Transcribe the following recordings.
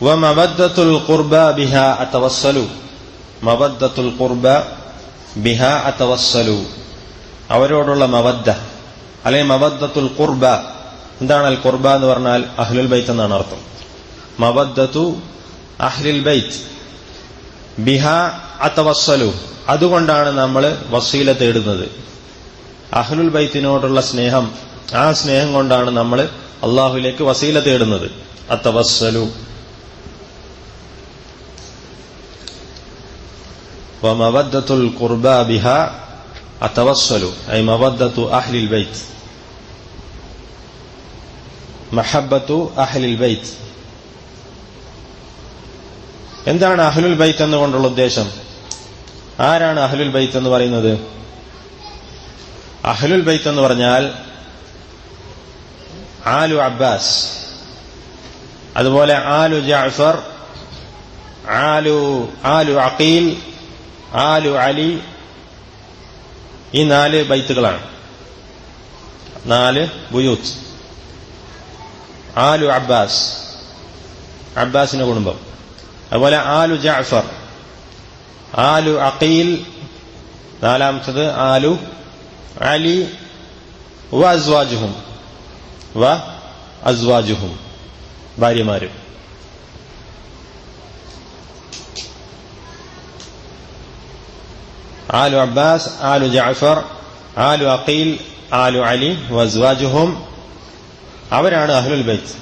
വമവദ്ദത്തുൽ ഖുർബ ബിഹാ അതവസ്സലു. മവദ്ദത്തുൽ ഖുർബ ബിഹാ അതവസ്സലു, അവരോടുള്ള മവദ്ദ അല്ലെങ്കിൽ മവദ്ദത്തുൽ ഖുർബ. എന്താണ് അൽ ഖുർബ എന്ന് പറഞ്ഞാൽ അഹ്ലുൽ ബൈത്ത് എന്നാണ് അർത്ഥം. മവദ്ദത്തു അഹ്ലുൽ ബൈത്ത് ബിഹാ അതവസ്സലു, അതുകൊണ്ടാണ് നമ്മൾ വസീല തേടുന്നത്. അഹ്ലുൽ ബൈത്തിനോടുള്ള സ്നേഹം, ആ സ്നേഹം കൊണ്ടാണ് നമ്മൾ അള്ളാഹുലേക്ക് വസീല തേടുന്നത്. അതവസ്സലു. വമവദ്ദത്തുൽ ഖുർബ ബിഹാ അതവസ്സലു ഐ മവദ്ദത്തു അഹ്ലിൽ ബൈത്ത്, മഹബ്ബത്തു അഹ്ലിൽ ബൈത്ത്. എന്താണ് അഹ്ലുൽ ബൈത്ത് എന്നുകൊണ്ടുള്ള ഉദ്ദേശം? ആരാണ് അഹ്ലുൽ ബൈത്ത് എന്ന് പറയുന്നത്? അഹ്ലുൽ ബൈത്ത് എന്ന് പറഞ്ഞാൽ ആലു അബ്ബാസ്, അതുപോലെ ആലു ജഅഫർ, ആലു അഖീൽ, ആലു അലി. ഈ 4 ബൈത്തുകളാണ്, 4 ബുയൂത്ത്. ആലു അബ്ബാസ്, അബ്ബാസിന്റെ കുടുംബം. അതുപോലെ ആലു ജഅഫർ, ആലു അഖീൽ, 4-മത്തത് ആലു അലി, വ അസ്വാജുഹും, ഭാര്യമാരും. ആലു അബ്ബാസ്, ആലു ജഅഫർ, ആലു അഖീൽ, ആലു അലി, വസ്വാജുഹും, അവരാണ് അഹ്ലുൽ ബൈത്ത്.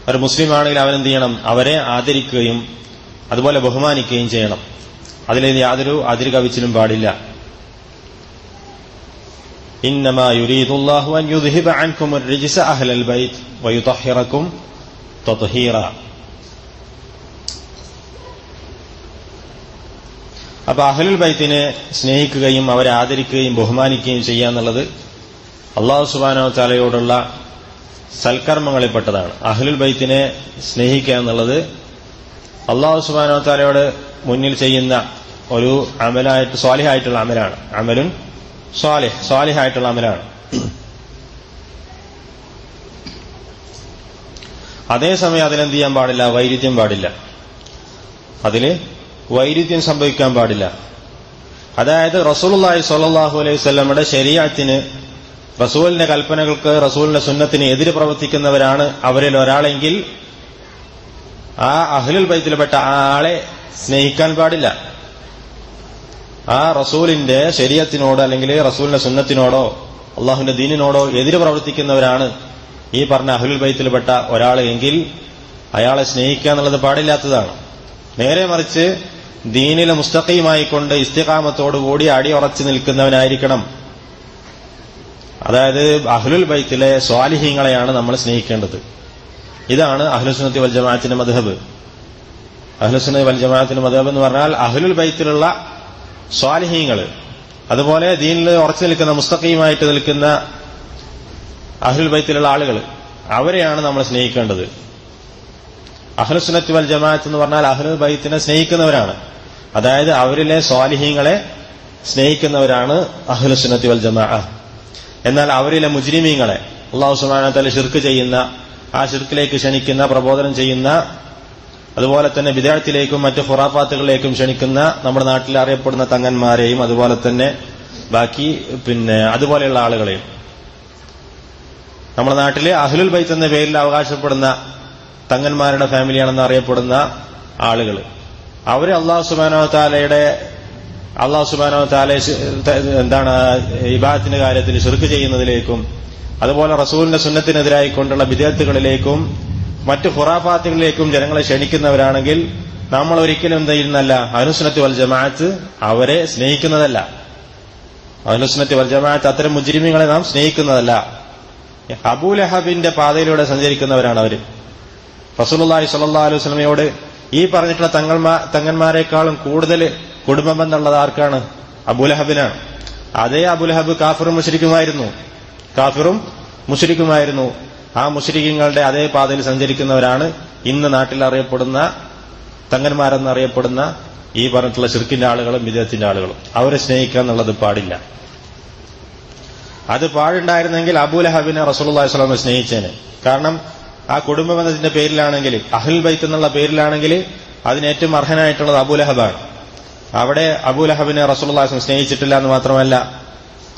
ഒരു മുസ്ലിം ആണെങ്കിൽ അവനെന്ത് ചെയ്യണം? അവരെ ആദരിക്കുകയും അതുപോലെ ബഹുമാനിക്കുകയും ചെയ്യണം. അതിൽ യാതൊരു അതിര് കവിച്ചിലും പാടില്ല. ഇന്നമാ യുരീദുല്ലാഹു അൻ യുദ്ഹിബ അൻകും അർരിജ്സ അഹ്ലൽ ബൈത്ത് വയുതഹിറകും തത്ഹീറ. അപ്പൊ അഹ്ലുൽ ബൈത്തിനെ സ്നേഹിക്കുകയും അവരെ ആദരിക്കുകയും ബഹുമാനിക്കുകയും ചെയ്യുക എന്നുള്ളത് അല്ലാഹു സുബ്ഹാനഹു വ തആലയോടുള്ള സൽക്കർമ്മങ്ങളിൽപ്പെട്ടതാണ്. അഹ്ലുൽ ബൈത്തിനെ സ്നേഹിക്കുക എന്നുള്ളത് അല്ലാഹു സുബ്ഹാനഹു വ തആലയോട് മുന്നിൽ ചെയ്യുന്ന ഒരു അമലായിട്ട്, സ്വാലിഹായിട്ടുള്ള അമലാണ്. അമലുൻ സ്വാലിഹായിട്ടുള്ള അമലാണ്. അതേസമയം അതിനെന്ത് ചെയ്യാൻ പാടില്ല? വൈരുദ്ധ്യം പാടില്ല. അതില് വൈരുദ്ധ്യം സംഭവിക്കാൻ പാടില്ല. അതായത് റസൂലുള്ളാഹി സ്വല്ലല്ലാഹു അലൈഹി വസല്ലമയുടെ ശരീഅത്തിന്, റസൂലിന്റെ കൽപ്പനകൾക്ക്, റസൂലിന്റെ സുന്നത്തിന് എതിര് പ്രവർത്തിക്കുന്നവരാണ് അവരിൽ ഒരാളെങ്കിൽ ആ അഹ്ലുൽ ബൈത്തിൽപ്പെട്ട ആ ആളെ സ്നേഹിക്കാൻ പാടില്ല. ആ റസൂലിന്റെ ശരീഅത്തിനോട് അല്ലെങ്കിൽ റസൂലിന്റെ സുന്നത്തിനോടോ അള്ളാഹുവിന്റെ ദീനിനോടോ എതിര് പ്രവർത്തിക്കുന്നവരാണ് ഈ പറഞ്ഞ അഹ്ലുൽ ബൈത്തിൽപ്പെട്ട ഒരാൾ എങ്കിൽ അയാളെ സ്നേഹിക്കുക എന്നുള്ളത് പാടില്ലാത്തതാണ്. നേരെ മറിച്ച് ദീനിലെ മുസ്തഖീമായിക്കൊണ്ട് ഇസ്തിഖാമത്തോടുകൂടി അടിയുറച്ചു നിൽക്കുന്നവനായിരിക്കണം. അതായത് അഹ്ലുൽ ബൈത്തിലെ സ്വാലിഹീങ്ങളെയാണ് നമ്മൾ സ്നേഹിക്കേണ്ടത്. ഇതാണ് അഹ്ലുസുന്നത്തി വൽ ജമാഅത്തിന്റെ മദ്ഹബ്. അഹ്ലുസുന്നത്തി വൽ ജമാഅത്തിന്റെ മദ്ഹബ് എന്ന് പറഞ്ഞാൽ അഹ്ലുൽ ബൈത്തിലുള്ള സ്വാലിഹീങ്ങൾ, അതുപോലെ ദീനിൽ ഉറച്ചു നിൽക്കുന്ന മുസ്തഖീമായിട്ട് നിൽക്കുന്ന അഹ്ലുൽ ബൈത്തിലുള്ള ആളുകൾ, അവരെയാണ് നമ്മൾ സ്നേഹിക്കേണ്ടത്. അഹ്ലുസുന്നത്തി വൽ ജമാഅത്ത് എന്ന് പറഞ്ഞാൽ അഹ്ലുൽ ബൈത്തിനെ സ്നേഹിക്കുന്നവരാണ്. അതായത് അവരിലെ സ്വാലിഹീങ്ങളെ സ്നേഹിക്കുന്നവരാണ് അഹ്ലുസുന്നത്തി വൽ ജമാഅ. എന്നാൽ അവരിലെ മുജ്രിമീങ്ങളെ, അല്ലാഹു സുബ്ഹാനഹു വ തആല ശിർക്ക് ചെയ്യുന്ന, ആ ശിർക്കിലേക്ക് ക്ഷണിക്കുന്ന, പ്രബോധനം ചെയ്യുന്ന, അതുപോലെ തന്നെ ബിദ്അത്തിലേക്കും മറ്റു ഖുറാഫാത്തുകളിലേക്കും ക്ഷണിക്കുന്ന നമ്മുടെ നാട്ടിൽ അറിയപ്പെടുന്ന തങ്ങന്മാരെയും അതുപോലെ തന്നെ ബാക്കി അതുപോലെയുള്ള ആളുകളെയും, നമ്മുടെ നാട്ടിലെ അഹ്ലുൽ ബൈത്ത് എന്ന പേരിൽ അവകാശപ്പെടുന്ന തങ്ങന്മാരുടെ ഫാമിലിയാണെന്ന് അറിയപ്പെടുന്ന ആളുകൾ, അവര് അല്ലാഹു സുബ്ഹാനഹു വ തആല എന്താണ് ഇബാദത്തിന്റെ കാര്യത്തിൽ ശിർക്ക് ചെയ്യുന്നതിലേക്കും അതുപോലെ റസൂലിന്റെ സുന്നത്തിനെതിരായിക്കൊണ്ടുള്ള ബിദ്അത്തുകളിലേക്കും മറ്റു ഖുറാഫാത്തുകളിലേക്കും ജനങ്ങളെ ക്ഷണിക്കുന്നവരാണെങ്കിൽ നമ്മൾ ഒരിക്കലും എന്ത് ചെയ്യുന്നല്ല, അഹ്ലുസുന്നത്തി വൽ ജമാഅത്ത് അവരെ സ്നേഹിക്കുന്നതല്ല. അഹ്ലുസുന്നത്തി വൽ ജമാഅത്ത് അത്തരം മുജ്രിമീങ്ങളെ നാം സ്നേഹിക്കുന്നതല്ല. അബൂലഹബിന്റെ പാതയിലൂടെ സഞ്ചരിക്കുന്നവരാണ് അവര്. റസൂലുള്ളാഹി സ്വല്ലല്ലാഹു അലൈഹി വസല്ലമയോട് ഈ പറഞ്ഞിട്ടുള്ള തങ്ങന്മാരെക്കാളും കൂടുതൽ കുടുംബ ബന്ധമുള്ളത് ആർക്കാണ്? അബൂലഹബിനാണ്. അതേ അബൂലഹബ് കാഫിറും മുശ്രിക്കുമായിരുന്നു. ആ മുശ്രിക്കുകളുടെ അതേ പാതയിൽ സഞ്ചരിക്കുന്നവരാണ് ഇന്ന് നാട്ടിൽ അറിയപ്പെടുന്ന തങ്ങന്മാരെന്നറിയപ്പെടുന്ന ഈ പറഞ്ഞിട്ടുള്ള ശിർക്കിന്റെ ആളുകളും ബിദ്അത്തിന്റെ ആളുകളും. അവരെ സ്നേഹിക്കുക എന്നുള്ളത് പാടില്ല. അത് പാടുണ്ടായിരുന്നെങ്കിൽ അബൂലഹബിനെ റസൂലുള്ളാഹി സ്വല്ലല്ലാഹു അലൈഹി വസല്ലം സ്നേഹിച്ചേനെ. കാരണം ആ കുടുംബബന്ധത്തിന്റെ പേരിലാണെങ്കിൽ, അഹ്ലുൽ ബൈത്ത് എന്നുള്ള പേരിലാണെങ്കിൽ അതിന് ഏറ്റവും അർഹനായിട്ടുള്ളത് അബൂലഹബാണ്. അവിടെ അബൂലഹബിനെ റസൂലുള്ളാഹി സ്നേഹിച്ചിട്ടില്ല എന്ന് മാത്രമല്ല,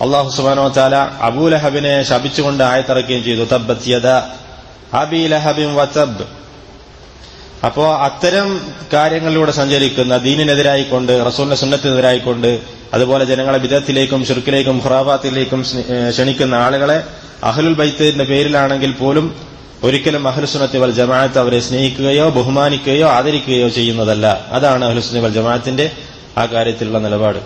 അല്ലാഹു സുബ്ഹാനഹു വ തആല അബൂലഹബിനെ ശപിച്ചുകൊണ്ട് ആയത്തിറക്കുകയും ചെയ്തു, തബ്ബത് യദാ അബീ ലഹബിൻ വതബ്. അപ്പോ അത്തരം കാര്യങ്ങളിലൂടെ സഞ്ചരിക്കുന്ന, ദീനിനെതിരായിക്കൊണ്ട്, റസൂലിന്റെ സുന്നത്തിനെതിരായിക്കൊണ്ട്, അതുപോലെ ജനങ്ങളെ ബിദഅത്തിലേക്കും ശിർക്കിലേക്കും ഖുറാഫാത്തിലേക്കും ക്ഷണിക്കുന്ന ആളുകളെ അഹ്ലുൽ ബൈത്തിന്റെ പേരിലാണെങ്കിൽ പോലും ഒരിക്കലും അഹ്ലുസ് സുന്നത്തി വൽ ജമാഅത്ത് അവരെ സ്നേഹിക്കുകയോ ബഹുമാനിക്കുകയോ ആദരിക്കുകയോ ചെയ്യുന്നതല്ല. അതാണ് അഹ്ലുസ് സുന്നത്തി വൽ ജമാഅത്തിന്റെ ആ കാര്യത്തിലുള്ള നിലപാട്.